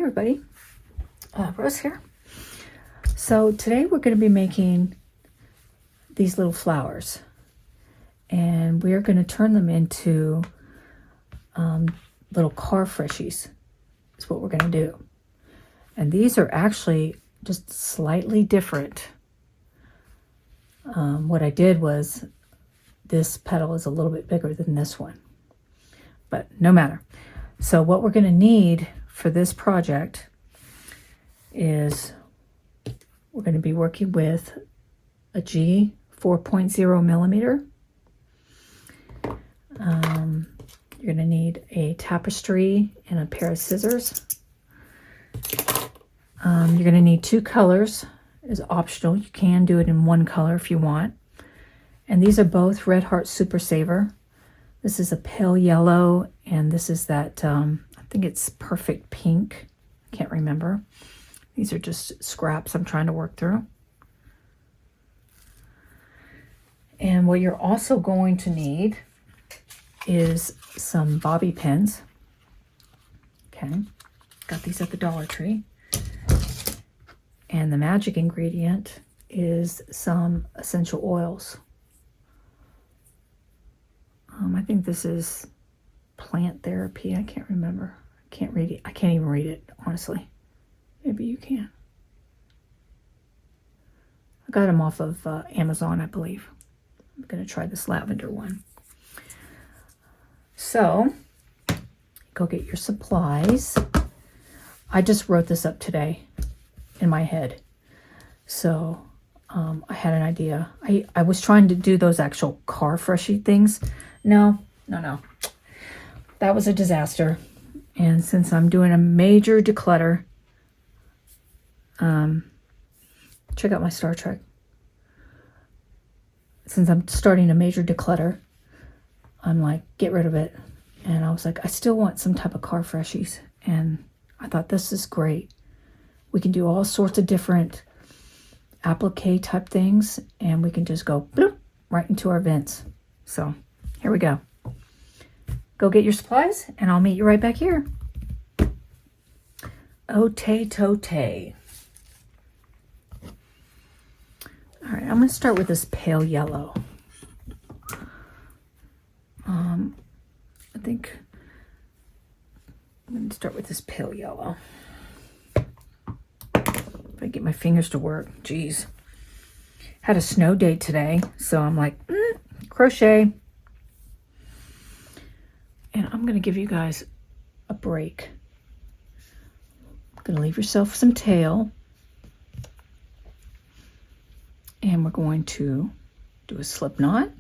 everybody, Roze here. So today we're going to be making these little flowers, and we're going to turn them into little car freshies. Is what we're going to do. And these are actually just slightly different. What I did was, this petal is a little bit bigger than this one, but no matter. So what we're going to need for this project is we're going to be working with a G 4.0 millimeter. You're going to need a tapestry and a pair of scissors. You're going to need two colors. Is optional. You can do it in one color if you want. And these are both Red Heart Super Saver. This is a pale yellow, and this is that, I think it's perfect pink. Can't remember. These are just scraps I'm trying to work through. And what you're also going to need is some bobby pins. Okay, got these at the Dollar Tree. And the magic ingredient is some essential oils. I think this is plant therapy. I can't remember. I can't read it. I can't even read it, honestly. Maybe you can. I got them off of Amazon, I believe. I'm going to try this lavender one. So, go get your supplies. I just wrote this up today in my head. So, I had an idea. I was trying to do those actual car freshie things. No. That was a disaster. And since I'm doing a major declutter, check out my Star Trek. Since I'm starting a major declutter, I'm like, get rid of it. And I was like, I still want some type of car freshies. And I thought, this is great. We can do all sorts of different applique type things, and we can just go bloop, right into our vents. So here we go. Go get your supplies, and I'll meet you right back here. Ote-tote. All right, I'm going to start with this pale yellow. I think I'm going to start with this pale yellow. If I get my fingers to work, geez. Had a snow day today, so I'm like, crochet. And I'm going to give you guys a break. I'm going to leave yourself some tail. And we're going to do a slip knot.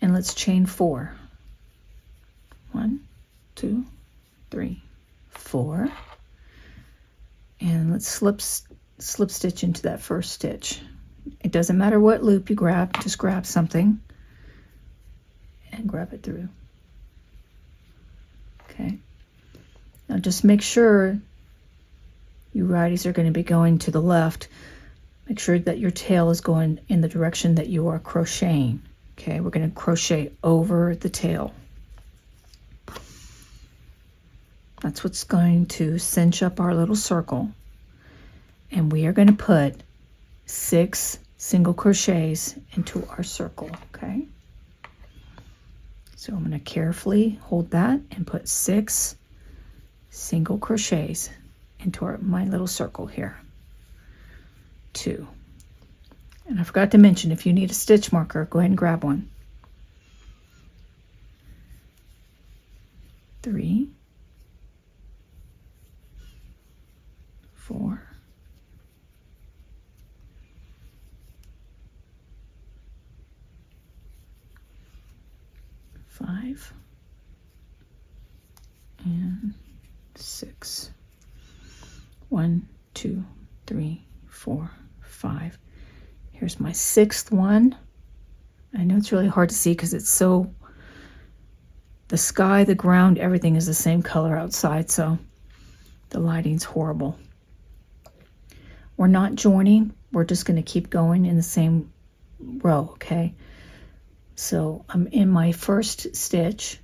And let's chain 4. 1, 2, 3, 4. And let's slip stitch into that first stitch. It doesn't matter what loop you grab, just grab something and grab it through. Okay. Now just make sure you righties are going to be going to the left. Make sure that your tail is going in the direction that you are crocheting. Okay, we're going to crochet over the tail. That's what's going to cinch up our little circle. And we are going to put 6 single crochets into our circle, okay? So I'm going to carefully hold that and put 6 single crochets into my little circle here. 2. And I forgot to mention, if you need a stitch marker, go ahead and grab one. 3, 4, 5, and 6. 1, 2, 3, 4, 5. Here's my 6th one. I know it's really hard to see because it's so, the sky, the ground, everything is the same color outside, so the lighting's horrible. We're not joining. We're just going to keep going in the same row, okay? So I'm in my first stitch,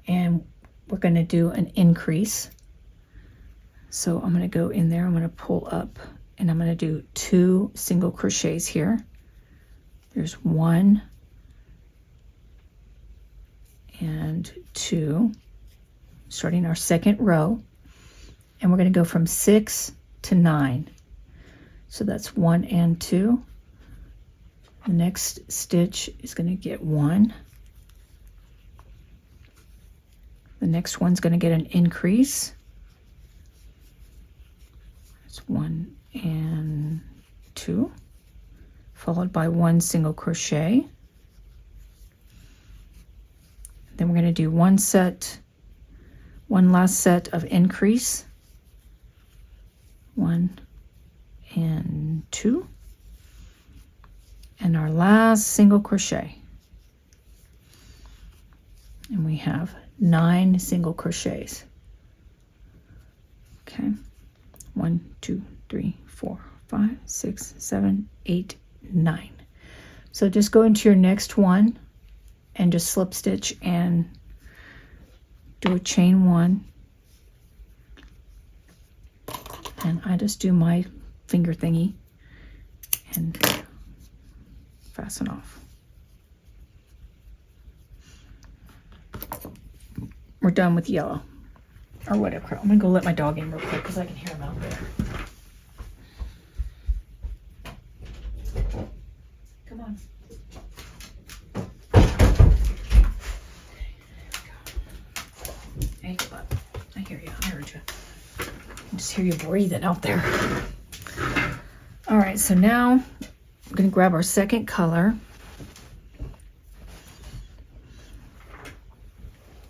and we're going to do an increase. So I'm going to go in there, I'm going to pull up, and I'm going to do 2 single crochets here. There's 1 and 2, starting our second row, and we're going to go from 6 to 9. So that's 1 and 2. The next stitch is going to get 1. The next one's going to get an increase. It's 1 and 2, followed by 1 single crochet. Then we're going to do one last set of increase. 1 and 2. And our last single crochet. And we have 9 single crochets. Okay. 1, 2, 3, 4, 5, 6, 7, 8, 9. So just go into your next one and just slip stitch and do a chain 1. And I just do my finger thingy and fasten off. We're done with yellow or whatever. I'm gonna go let my dog in real quick because I can hear him out there. Come on. Hey, bud. I hear you. I heard you. I just hear you breathing out there. All right, so now I'm going to grab our second color.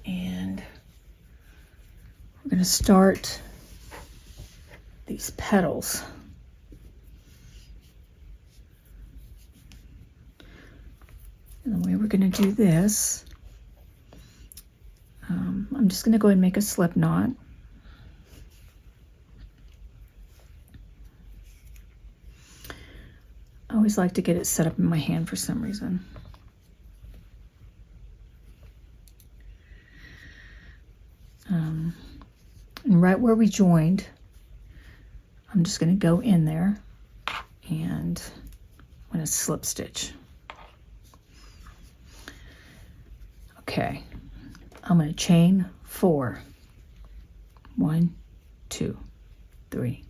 And we're going to start these petals. And the way we're going to do this, I'm just going to go ahead and make a slip knot. I always like to get it set up in my hand for some reason. And right where we joined, I'm just going to go in there and I'm going to slip stitch. Okay, I'm going to chain 4. 1, 2, 3,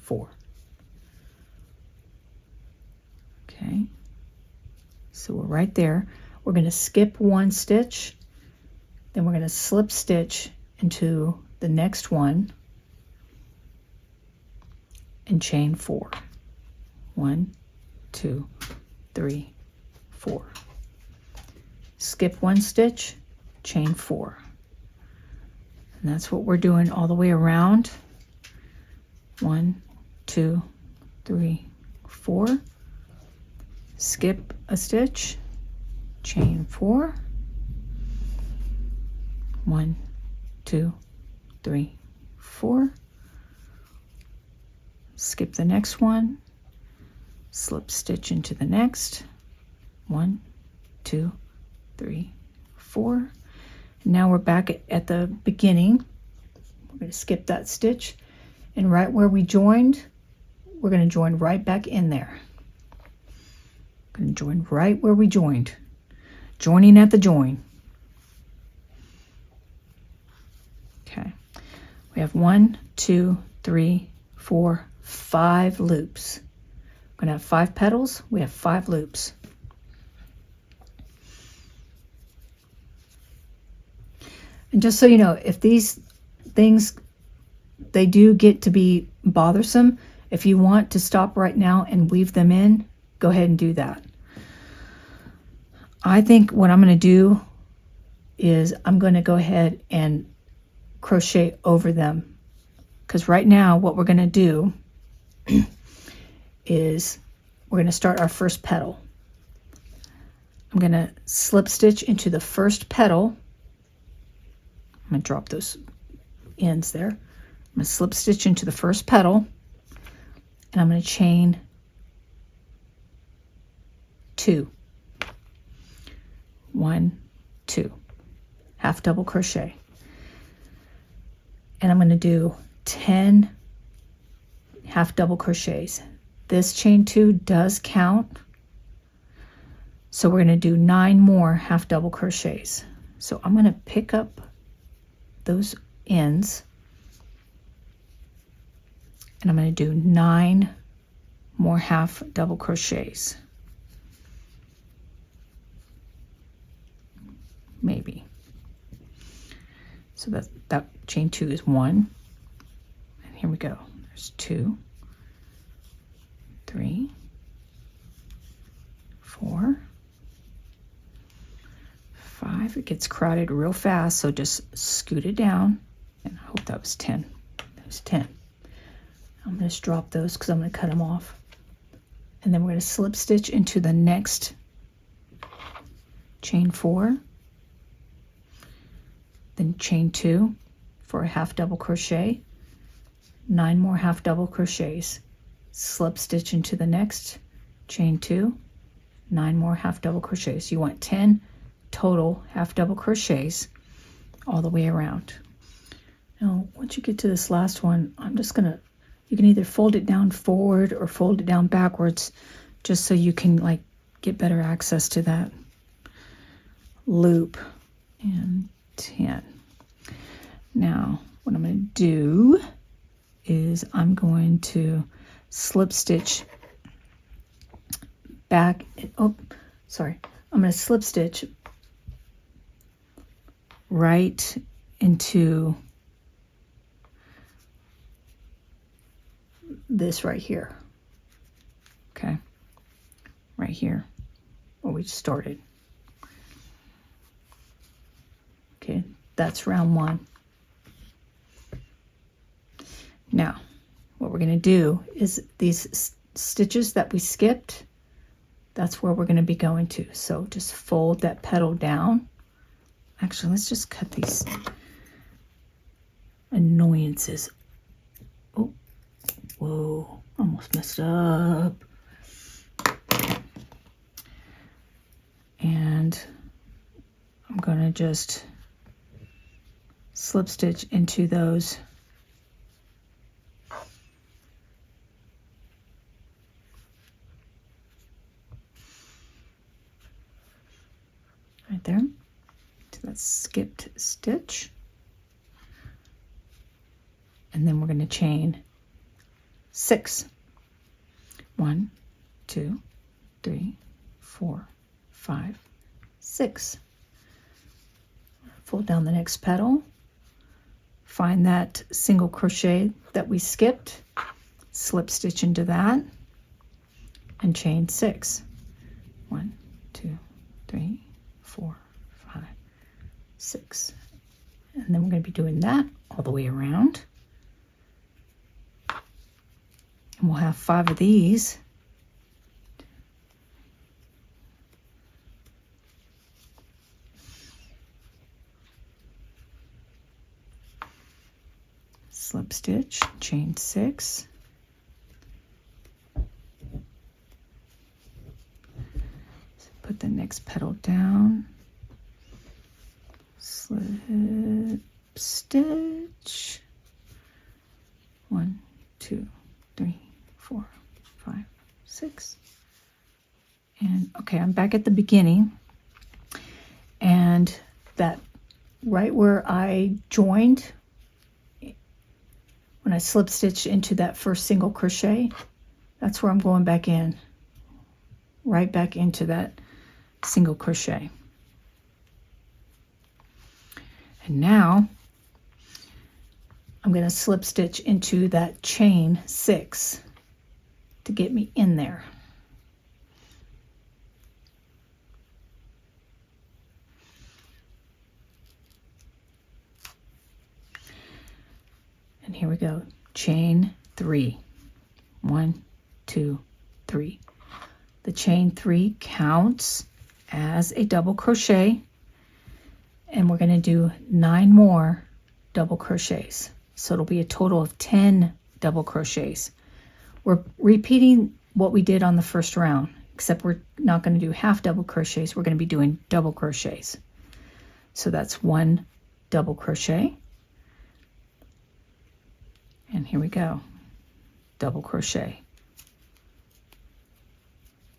4. Okay, so we're right there. We're going to skip 1 stitch, then we're going to slip stitch into the next one and chain 4. 1, 2, 3, 4. Skip 1 stitch, chain 4. And that's what we're doing all the way around. 1, 2, 3, 4. Skip a stitch, chain 4. 1, 2, 3, 4. Skip the next one, slip stitch into the next. 1, 2, 3, 4. Now we're back at the beginning. We're going to skip that stitch, and right where we joined, we're going to join right back in there. Going to join right where we joined, joining at the join. Okay, we have 1, 2, 3, 4, 5 loops. We're going to have 5 petals. We have 5 loops. And just so you know, if these things, they do get to be bothersome, if you want to stop right now and weave them in, go ahead and do that. I think what I'm going to do is I'm going to go ahead and crochet over them, because right now what we're going to do is we're going to start our first petal. I'm going to slip stitch into the first petal. I'm going to drop those ends there. I'm going to slip stitch into the first petal, and I'm going to chain 2. 1, 2. Half double crochet. and I'm going to do 10 half double crochets. This chain 2 does count, so we're going to do 9 more half double crochets. So I'm going to pick up those ends, and I'm going to do 9 more half double crochets. Maybe. So that chain 2 is 1, and here we go. There's 2, 3, 4, 5. It gets crowded real fast, so just scoot it down. And I hope that was 10. That was 10. I'm going to just drop those because I'm going to cut them off. And then we're going to slip stitch into the next chain 4, then chain 2 for a half double crochet, 9 more half double crochets, slip stitch into the next chain 2, 9 more half double crochets. You want 10 total half double crochets all the way around. Now once you get to this last one, I'm just gonna, you can either fold it down forward or fold it down backwards, just so you can like get better access to that loop. And 10. Now what I'm going to do is I'm going to slip stitch back. I'm going to slip stitch right into this right here. Okay, right here where we started. Okay, that's round 1. Now, what we're going to do is these stitches that we skipped, that's where we're going to be going to. So just fold that petal down. Actually, let's just cut these annoyances. Oh, whoa, almost messed up. And I'm going to just slip stitch into those right there to that skipped stitch, and then we're going to chain 6. 1, 2, 3, 4, 5, 6. Fold down the next petal, find that single crochet that we skipped, slip stitch into that, and chain 6. 1, 2, 3, 4, 5, 6. And then we're going to be doing that all the way around. And we'll have 5 of these. Slip stitch, chain 6. Put the next petal down, slip stitch, 1, 2, 3, 4, 5, 6. And okay, I'm back at the beginning, and that right where I joined, when I slip stitched into that first single crochet, that's where I'm going back in, right back into that single crochet. And now I'm going to slip stitch into that chain 6 to get me in there. And here we go, chain 3. 1, 2, 3. The chain 3 counts as a double crochet, and we're going to do 9 more double crochets. So it'll be a total of 10 double crochets. We're repeating what we did on the first round, except we're not going to do half double crochets. We're going to be doing double crochets. So that's 1 double crochet, And here we go. Double crochet.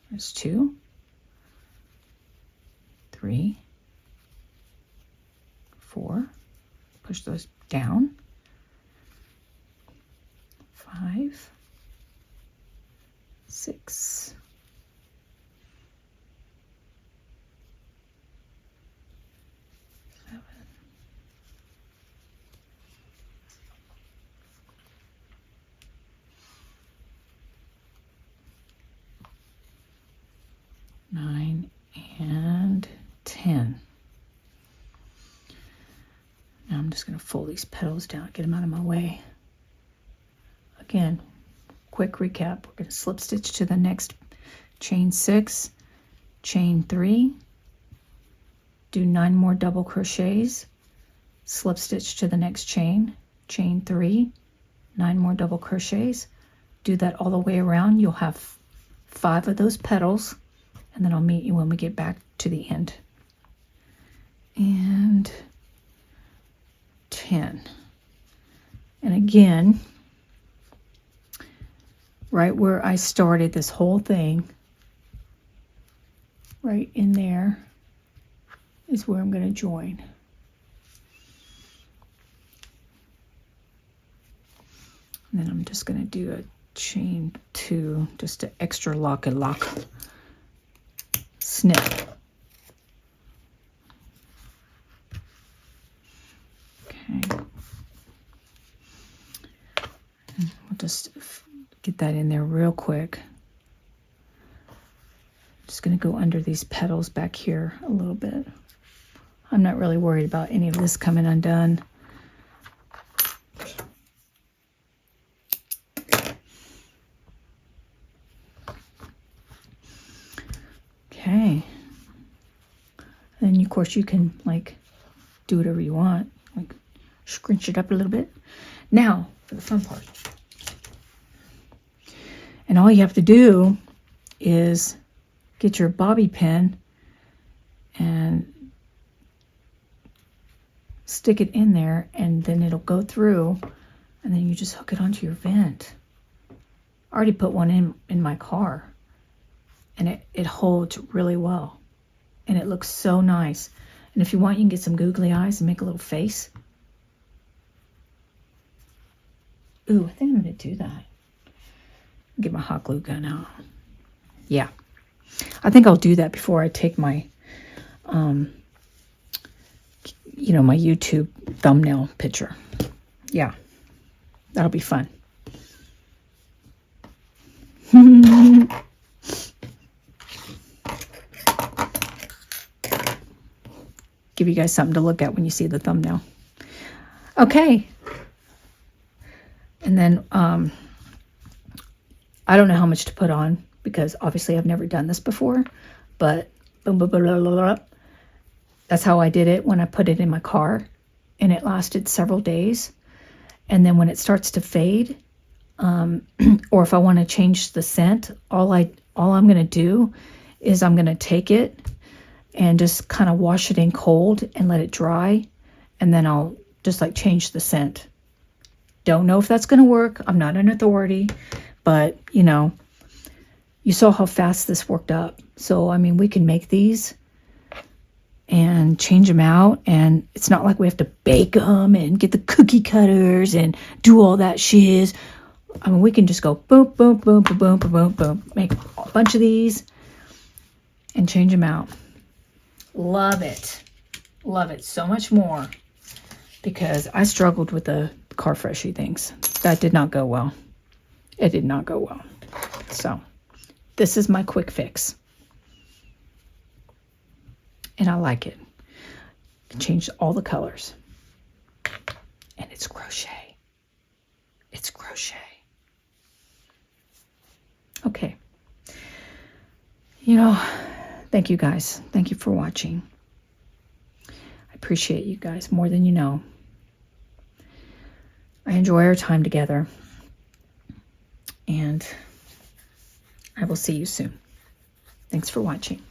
There's 2, 3, 4, push those down, 5, 6, 7, 9 and 10. Now I'm just going to fold these petals down, get them out of my way. Again, quick recap. We're going to slip stitch to the next chain 6, chain 3, do 9 more double crochets, slip stitch to the next chain, chain 3, 9 more double crochets. Do that all the way around. You'll have 5 of those petals, and then I'll meet you when we get back to the end. And 10. And again, right where I started this whole thing, right in there is where I'm going to join. And then I'm just going to do a chain 2, just an extra lock snip. Okay. And we'll just get that in there real quick. Just going to go under these petals back here a little bit. I'm not really worried about any of this coming undone. Okay. And then of course you can like do whatever you want, like scrunch it up a little bit. Now for the fun part. And all you have to do is get your bobby pin and stick it in there, and then it'll go through, and then you just hook it onto your vent. I already put one in my car, and it holds really well, and it looks so nice. And if you want, you can get some googly eyes and make a little face. Ooh, I think I'm going to do that. Get my hot glue gun out. Yeah, I think I'll do that before I take my my YouTube thumbnail picture. Yeah, that'll be fun. Give you guys something to look at when you see the thumbnail. Okay. And then I don't know how much to put on, because obviously I've never done this before, but that's how I did it when I put it in my car, and it lasted several days. And then when it starts to fade, or if I want to change the scent, all I'm going to do is I'm going to take it and just kind of wash it in cold and let it dry, and then I'll just like change the scent. Don't know if that's going to work. I'm not an authority, but you saw how fast this worked up. So I mean, we can make these and change them out, and it's not like we have to bake them and get the cookie cutters and do all that shiz. I mean, we can just go boom, boom, boom, boom, boom, boom, boom, boom, make a bunch of these and change them out. Love it. Love it so much more, because I struggled with the car Freshie things. That did not go well. It did not go well. So this is my quick fix. And I like it. Change all the colors. And it's crochet. It's crochet. Okay. Thank you guys. Thank you for watching. I appreciate you guys more than you know. I enjoy our time together. And I will see you soon. Thanks for watching.